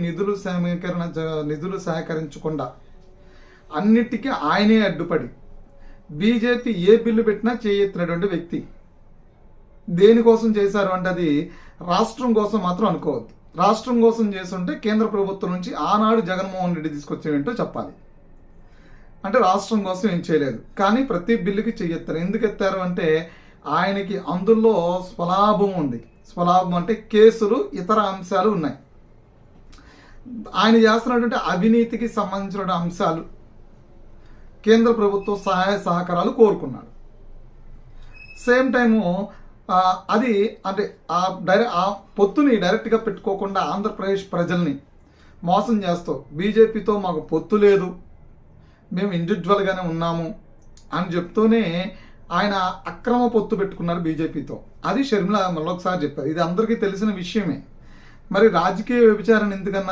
నిధులు సేకరించకుండా అన్నిటికీ ఆయనే అడ్డుపడి బీజేపీ ఏ బిల్లు పెట్టినా చేయెత్తినటువంటి వ్యక్తి. దేనికోసం చేశారు అంటే అది రాష్ట్రం కోసం మాత్రం అనుకోవద్దు. రాష్ట్రం కోసం చేస్తుంటే కేంద్ర ప్రభుత్వం నుంచి ఆనాడు జగన్మోహన్ రెడ్డి తీసుకొచ్చేవేంటో చెప్పాలి. అంటే రాష్ట్రం కోసం ఏం చేయలేదు, కానీ ప్రతి బిల్లుకి చెయ్యెత్తారు. ఎందుకు ఎత్తారు అంటే ఆయనకి అందులో స్వలాభం ఉంది. స్వలాభం అంటే కేసులు, ఇతర అంశాలు ఉన్నాయి. ఆయన చేస్తున్నటువంటి అవినీతికి సంబంధించిన అంశాలు కేంద్ర ప్రభుత్వ సహాయ సహకారాలు కోరుకున్నాడు. సేమ్ టైము అది అంటే ఆ పొత్తుని డైరెక్ట్గా పెట్టుకోకుండా ఆంధ్రప్రదేశ్ ప్రజల్ని మోసం చేస్తూ బీజేపీతో మాకు పొత్తు లేదు, మేము ఇండివిజువల్గానే ఉన్నాము అని చెప్తూనే ఆయన అక్రమ పొత్తు పెట్టుకున్నారు బీజేపీతో. అది షర్మిల మళ్ళొకసారి చెప్పారు. ఇది అందరికీ తెలిసిన విషయమే. మరి రాజకీయ వ్యభిచారాన్ని ఎందుకన్నా